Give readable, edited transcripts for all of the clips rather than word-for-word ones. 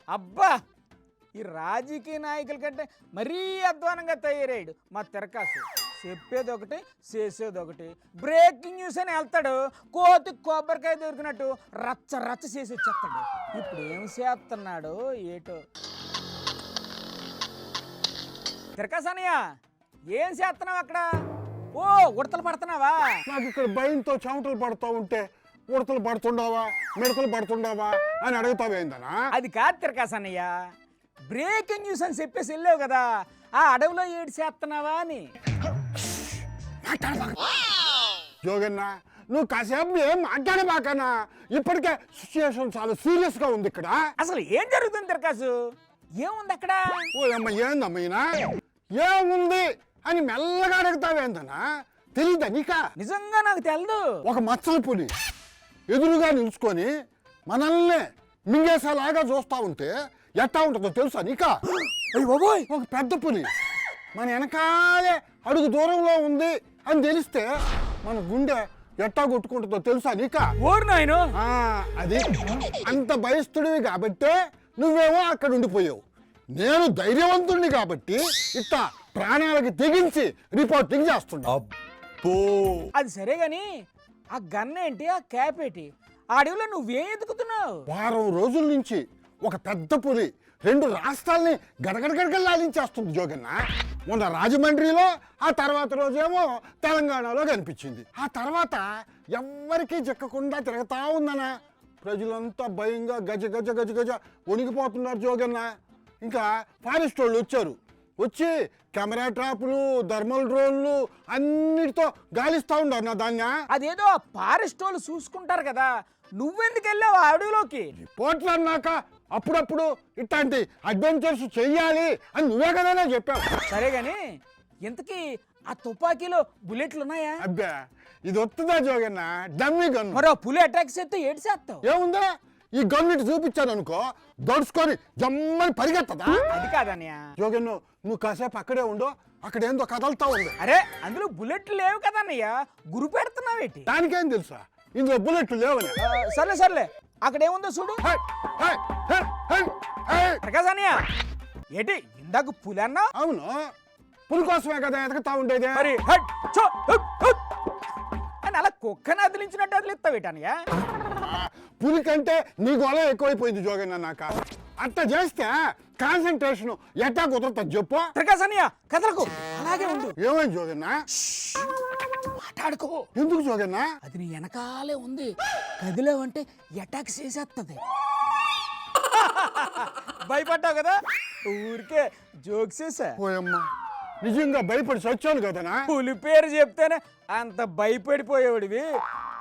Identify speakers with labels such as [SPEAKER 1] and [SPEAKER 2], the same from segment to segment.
[SPEAKER 1] అబ్బా ఈ రాజకీయ నాయకుల కంటే మరీ అధ్వానంగా తయారయ్యాడు మా తిరకాసు. చెప్పేది ఒకటి చేసేది ఒకటి. బ్రేకింగ్ న్యూస్ అని వెళ్తాడు, కోతి కొబ్బరికాయ దొరికినట్టు రచ్చ రచ్చ చేసి వచ్చేస్తాడు. ఇప్పుడు ఏం చేస్తున్నాడు ఏటో. తిరకాసనయ్య ఏం చేస్తున్నావు అక్కడ? ఓ ఉడతలు పడుతున్నావా?
[SPEAKER 2] నాకు ఇక్కడ భయంతో చెమటలు పడుతూ ఉంటే ఉడతలు పడుతుండవా మిడతలు పడుతుండవా అని అడుగుతావేందనా?
[SPEAKER 1] అది కాదు తిరకాసనయ్య, బ్రేకింగ్ న్యూస్ అని చెప్పేసి వెళ్ళావు కదా, ఆ అడవిలో ఏడు చేస్తున్నావా అని.
[SPEAKER 2] జోగన్న నువ్వు కాసేపు ఏం మాట్లాడబాకన్నా, ఇప్పటికే సిచ్యుయేషన్ చాలా సీరియస్ గా ఉంది ఇక్కడ.
[SPEAKER 1] అసలు ఏం జరుగుతుంది తిరకాసు? ఏముంది అక్కడ?
[SPEAKER 2] ఓ అమ్మ ఏందమ్మా ఏముంది అని మెల్లగా అడుగుతావేందనా? తెలీదా నీకా?
[SPEAKER 1] నిజంగా నాకు తెలదు.
[SPEAKER 2] ఒక మచ్చల పులి ఎదురుగా నిలుచుకొని మనల్ని మింగేసేలాగా చూస్తా ఉంటే ఎట్టా ఉంటుందో తెలుసా నీకా? ఒక పెద్ద పులి మన వెనకాలే అడుగు దూరంలో ఉంది అని తెలిస్తే మన గుండె ఎట్టా కొట్టుకుంటుందో తెలుసా నీకా?
[SPEAKER 1] ఓరు నాయనో.
[SPEAKER 2] అది అంత భయస్తుడివి కాబట్టే నువ్వేమో అక్కడ ఉండిపోయావు. నేను ధైర్యవంతుడిని కాబట్టి ఇట్లా ప్రాణాలకి తెగించి రిపోర్టింగ్ చేస్తున్నా.
[SPEAKER 1] అది సరే గాని ఆ గన్ ఏంటి, ఆ క్యాప్ ఏంటి? ఆ అడవిలో నువ్వేం ఎదుగుతున్నావు?
[SPEAKER 2] వారం రోజుల నుంచి ఒక పెద్ద పులి 2 రాష్ట్రాలని గడగడగడగలాలించేస్తుంది జోగన్న. మొన్న రాజమండ్రిలో, ఆ తర్వాత రోజేమో తెలంగాణలో కనిపించింది. ఆ తర్వాత ఎవ్వరికీ చిక్కకుండా తిరుగుతా ఉందనా. ప్రజలంతా భయంగా గజ గజ గజ గజ వణికిపోతున్నారు జోగన్న. ఇంకా ఫారెస్ట్ వాళ్ళు వచ్చి కెమెరా ట్రాపులు, థర్మల్ డ్రోన్లు అన్నిటితో గాలిస్తూ ఉన్నారు నా దాన్ని.
[SPEAKER 1] అదేదో ఫారెస్ట్ వాళ్ళు చూసుకుంటారు కదా, నువ్వెందుకు వెళ్ళావు ఆ అడవిలోకి?
[SPEAKER 2] రిపోర్ట్లు అన్నాక అప్పుడప్పుడు ఇట్లాంటి అడ్వెంచర్స్ చెయ్యాలి అని నువ్వే కదా చెప్పావు.
[SPEAKER 1] సరే గాని ఇంతకీ ఆ తుపాకీలో బుల్లెట్లు ఉన్నాయా?
[SPEAKER 2] అబ్బా ఇది వస్తుందా జోగన్న? Dummy gun.
[SPEAKER 1] మరో పులి అటాక్ చేస్తే ఏడు చేస్తావు?
[SPEAKER 2] ఏముందా, ఈ గన్ను చూపించాను అనుకో దడుచుకొని జమ్మని పరిగెత్తదా?
[SPEAKER 1] అది కాదన్నయ్య.
[SPEAKER 2] జోగన్ను నువ్వు కాసేపు అక్కడే ఉండు, అక్కడ ఏందో కదలుతా ఉంది.
[SPEAKER 1] అరే అందులో బుల్లెట్లు లేవు కదన్నయ్య, గురి పెడుతున్నావేటి?
[SPEAKER 2] దానికేం తెలుసా ఇందులో బుల్లెట్లు లేవని?
[SPEAKER 1] సర్లే సర్లే, అక్కడ ఏముందో చూడు. ప్రకాశ్ అన్నయ్య ఏంటి ఇందాక పులి అన్నా?
[SPEAKER 2] అవును, పులి కోసమే కదా ఎదగతా ఉండేది.
[SPEAKER 1] మరి హట్ చో హట్ హట్ అని అలా కుక్కని అదిలించినట్టు అదిలిస్తావేటన్నయ్య?
[SPEAKER 2] పులి కంటే నీ గొల ఎక్కువైపోయింది జోగన్న. నాకు అట్లా చేస్తే కాన్సన్ట్రేషన్ ఎట్టా కుదరతుంది చెప్పు.
[SPEAKER 1] ప్రకాశ్ అన్నయ్య కదలకు, అలాగే ఉండు.
[SPEAKER 2] ఏమైంది జోగన్న?
[SPEAKER 1] మాట్లాడుకో.
[SPEAKER 2] ఎందుకు జోగన్న?
[SPEAKER 1] అది నీ వెనకాలే ఉంది, కదిలేవంటే అటాక్ చేసేస్తుంది. భయపడ్డావు కదా, ఊరికే జోక్స్ చేసా.
[SPEAKER 2] పోయమ్మా, నిజంగా భయపడి చచ్చాను కదనా.
[SPEAKER 1] పులి పేరు చెప్తేనే అంత భయపడిపోయేవాడివి,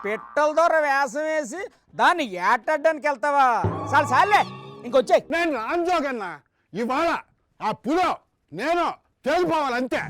[SPEAKER 1] పెట్టల ద్వారా వేషం వేసి దాన్ని ఏటడ్డానికి వెళ్తావా? చాలు చాలే, ఇంకొచ్చాయి.
[SPEAKER 2] నేను రాను జోగన్న, ఇవాళ ఆ పులో నేను తేలిపోవాలంతే.